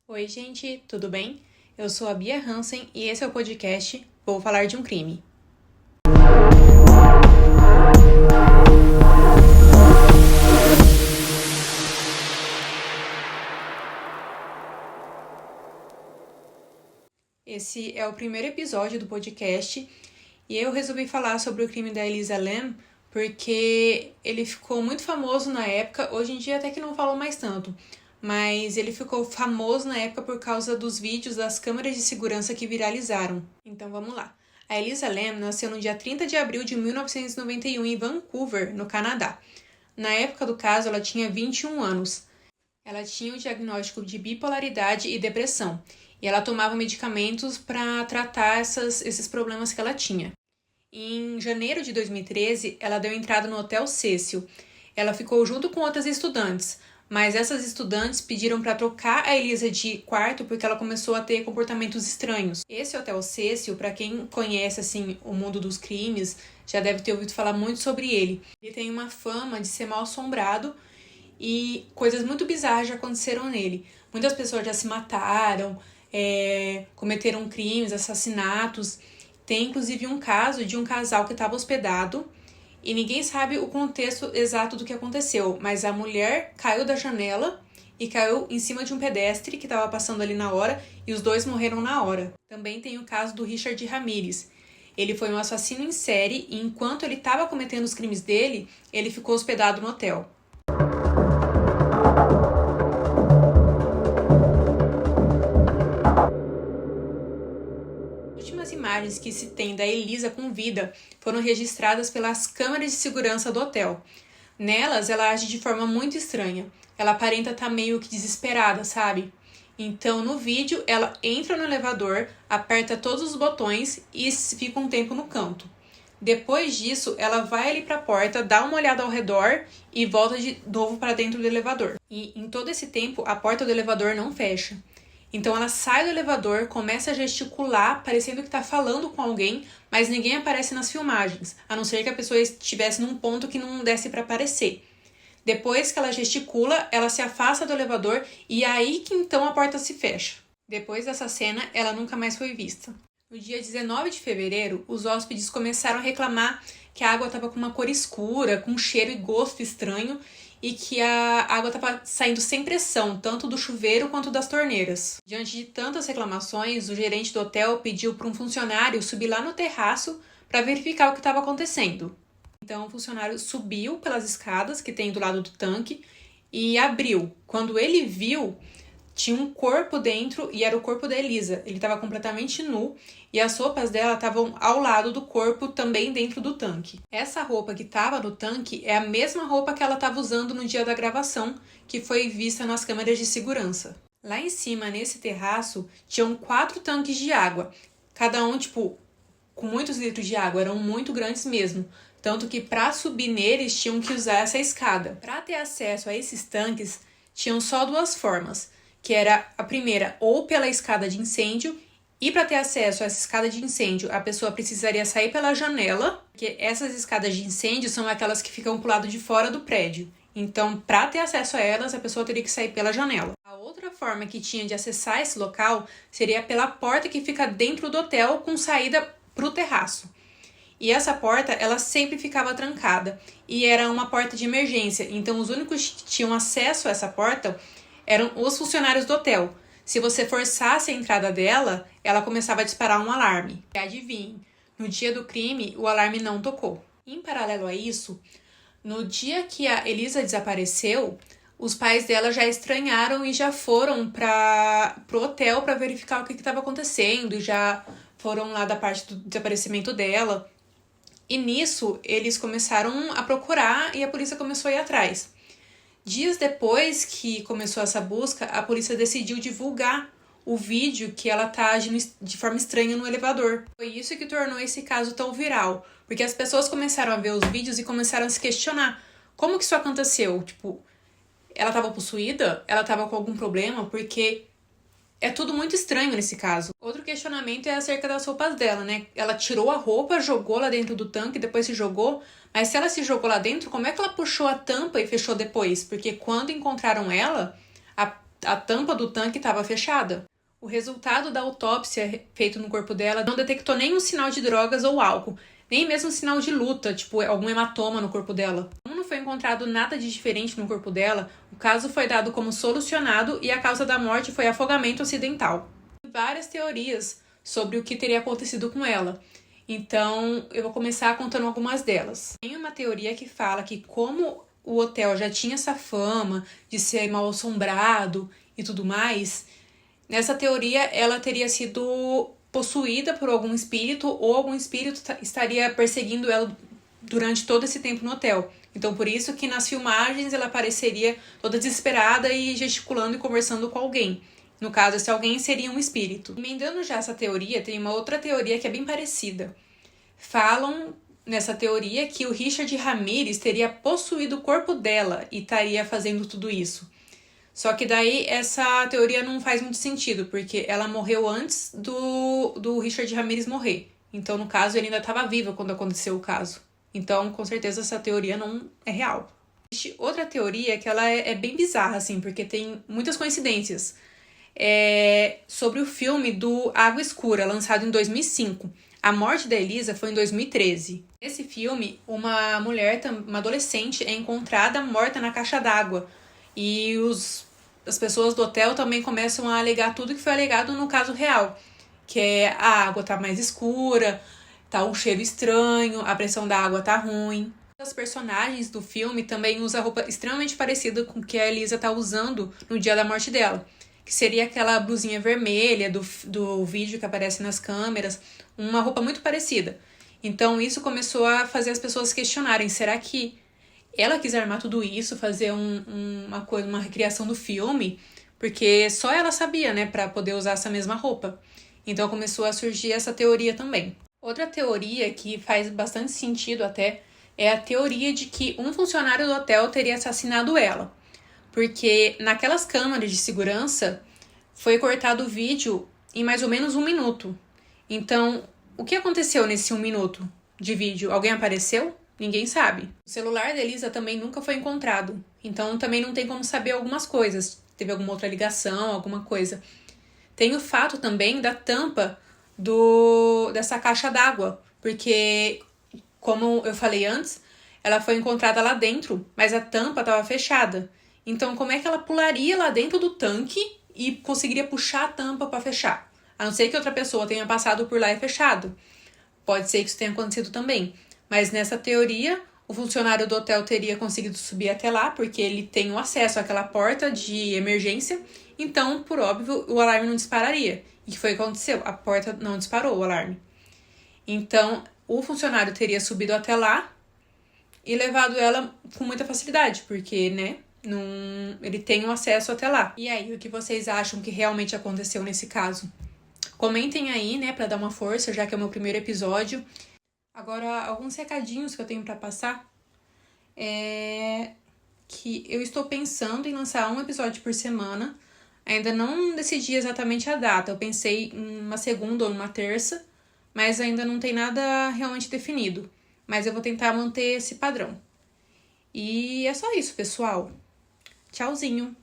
Oi, gente, tudo bem? Eu sou a Bia Hansen e esse é o podcast Vou Falar de um Crime. Esse é o primeiro episódio do podcast e eu resolvi falar sobre o crime da Elisa Lam porque ele ficou muito famoso na época, hoje em dia até que não falam mais tanto, mas ele ficou famoso na época por causa dos vídeos das câmeras de segurança que viralizaram. Então vamos lá. A Elisa Lam nasceu no dia 30 de abril de 1991 em Vancouver, no Canadá. Na época do caso, ela tinha 21 anos. Ela tinha o diagnóstico de bipolaridade e depressão, e ela tomava medicamentos para tratar esses problemas que ela tinha. Em janeiro de 2013, ela deu entrada no Hotel Cecil. Ela ficou junto com outras estudantes, mas essas estudantes pediram para trocar a Elisa de quarto porque ela começou a ter comportamentos estranhos. Esse Hotel Cecil, para quem conhece assim o mundo dos crimes, já deve ter ouvido falar muito sobre ele. Ele tem uma fama de ser mal assombrado e coisas muito bizarras já aconteceram nele. Muitas pessoas já se mataram, cometeram crimes, assassinatos. Tem inclusive um caso de um casal que estava hospedado e ninguém sabe o contexto exato do que aconteceu, mas a mulher caiu da janela e caiu em cima de um pedestre que estava passando ali na hora e os dois morreram na hora. Também tem o caso do Richard Ramirez. Ele foi um assassino em série e enquanto ele estava cometendo os crimes dele, ele ficou hospedado no hotel. As últimas imagens que se tem da Elisa com vida foram registradas pelas câmeras de segurança do hotel. Nelas, ela age de forma muito estranha. Ela aparenta estar meio que desesperada, sabe? Então, no vídeo, ela entra no elevador, aperta todos os botões e fica um tempo no canto. Depois disso, ela vai ali para a porta, dá uma olhada ao redor e volta de novo para dentro do elevador. E em todo esse tempo, a porta do elevador não fecha. Então ela sai do elevador, começa a gesticular, parecendo que está falando com alguém, mas ninguém aparece nas filmagens, a não ser que a pessoa estivesse num ponto que não desse para aparecer. Depois que ela gesticula, ela se afasta do elevador e é aí que então a porta se fecha. Depois dessa cena, ela nunca mais foi vista. No dia 19 de fevereiro, os hóspedes começaram a reclamar que a água estava com uma cor escura, com um cheiro e gosto estranho, e que a água estava saindo sem pressão, tanto do chuveiro quanto das torneiras. Diante de tantas reclamações, o gerente do hotel pediu para um funcionário subir lá no terraço para verificar o que estava acontecendo. Então o funcionário subiu pelas escadas que tem do lado do tanque e abriu. Quando ele viu, tinha um corpo dentro e era o corpo da Elisa. Ele estava completamente nu e as roupas dela estavam ao lado do corpo, também dentro do tanque. Essa roupa que estava no tanque é a mesma roupa que ela estava usando no dia da gravação, que foi vista nas câmeras de segurança. Lá em cima, nesse terraço, tinham 4 tanques de água, cada um, com muitos litros de água, eram muito grandes mesmo. Tanto que para subir neles tinham que usar essa escada. Para ter acesso a esses tanques, tinham só 2 formas, que era a primeira ou pela escada de incêndio, e para ter acesso a essa escada de incêndio, a pessoa precisaria sair pela janela, porque essas escadas de incêndio são aquelas que ficam pro lado de fora do prédio. Então, para ter acesso a elas, a pessoa teria que sair pela janela. A outra forma que tinha de acessar esse local seria pela porta que fica dentro do hotel com saída pro terraço. E essa porta, ela sempre ficava trancada e era uma porta de emergência. Então, os únicos que tinham acesso a essa porta eram os funcionários do hotel. Se você forçasse a entrada dela, ela começava a disparar um alarme. E adivinhe, no dia do crime, o alarme não tocou. Em paralelo a isso, no dia que a Elisa desapareceu, os pais dela já estranharam e já foram pro hotel para verificar o que estava acontecendo e já foram lá da parte do desaparecimento dela. E nisso, eles começaram a procurar e a polícia começou a ir atrás. Dias depois que começou essa busca, a polícia decidiu divulgar o vídeo que ela tá agindo de forma estranha no elevador. Foi isso que tornou esse caso tão viral, porque as pessoas começaram a ver os vídeos e começaram a se questionar. Como que isso aconteceu? Ela estava possuída? Ela estava com algum problema? Porque é tudo muito estranho nesse caso. Outro questionamento é acerca das roupas dela, né? Ela tirou a roupa, jogou lá dentro do tanque, depois se jogou. Mas se ela se jogou lá dentro, como é que ela puxou a tampa e fechou depois? Porque quando encontraram ela, a tampa do tanque estava fechada. O resultado da autópsia feito no corpo dela não detectou nenhum sinal de drogas ou álcool, nem mesmo sinal de luta, tipo algum hematoma no corpo dela. Como não foi encontrado nada de diferente no corpo dela, o caso foi dado como solucionado e a causa da morte foi afogamento acidental. Tem várias teorias sobre o que teria acontecido com ela, então eu vou começar contando algumas delas. Tem uma teoria que fala que como o hotel já tinha essa fama de ser mal assombrado e tudo mais, nessa teoria ela teria sido possuída por algum espírito ou algum espírito estaria perseguindo ela durante todo esse tempo no hotel. Então por isso que nas filmagens ela apareceria toda desesperada e gesticulando e conversando com alguém. No caso, esse alguém seria um espírito. Emendando já essa teoria, tem uma outra teoria que é bem parecida. Falam nessa teoria que o Richard Ramirez teria possuído o corpo dela e estaria fazendo tudo isso. Só que daí essa teoria não faz muito sentido, porque ela morreu antes do Richard Ramirez morrer. Então, no caso, ele ainda estava vivo quando aconteceu o caso. Então, com certeza, essa teoria não é real. Existe outra teoria que ela é bem bizarra, assim, porque tem muitas coincidências. Sobre o filme do Água Escura, lançado em 2005. A morte da Elisa foi em 2013. Nesse filme, uma mulher, uma adolescente, é encontrada morta na caixa d'água. E as pessoas do hotel também começam a alegar tudo que foi alegado no caso real. Que é a água tá mais escura, tá um cheiro estranho, a pressão da água tá ruim. Os personagens do filme também usam roupa extremamente parecida com o que a Elisa tá usando no dia da morte dela. Que seria aquela blusinha vermelha do vídeo que aparece nas câmeras, uma roupa muito parecida. Então isso começou a fazer as pessoas questionarem, será que ela quis armar tudo isso, fazer uma recriação do filme? Porque só ela sabia, né, para poder usar essa mesma roupa. Então começou a surgir essa teoria também. Outra teoria que faz bastante sentido até é a teoria de que um funcionário do hotel teria assassinado ela. Porque naquelas câmeras de segurança foi cortado o vídeo em mais ou menos 1 minuto. Então, o que aconteceu nesse 1 minuto de vídeo? Alguém apareceu? Ninguém sabe. O celular da Elisa também nunca foi encontrado. Então, também não tem como saber algumas coisas. Teve alguma outra ligação, alguma coisa. Tem o fato também da tampa dessa caixa d'água. Porque, como eu falei antes, ela foi encontrada lá dentro, mas a tampa estava fechada. Então, como é que ela pularia lá dentro do tanque e conseguiria puxar a tampa para fechar? A não ser que outra pessoa tenha passado por lá e fechado. Pode ser que isso tenha acontecido também. Mas nessa teoria, o funcionário do hotel teria conseguido subir até lá, porque ele tem o acesso àquela porta de emergência. Então, por óbvio, o alarme não dispararia. E o que foi que aconteceu? A porta não disparou o alarme. Então, o funcionário teria subido até lá e levado ela com muita facilidade, porque, né? Ele tem um acesso até lá. E aí, o que vocês acham que realmente aconteceu nesse caso? Comentem aí, né, pra dar uma força, já que é o meu primeiro episódio. Agora, alguns recadinhos que eu tenho pra passar é que eu estou pensando em lançar um episódio por semana. Ainda não decidi exatamente a data. Eu pensei em uma segunda ou uma terça, mas ainda não tem nada realmente definido. Mas eu vou tentar manter esse padrão. E é só isso, pessoal. Tchauzinho!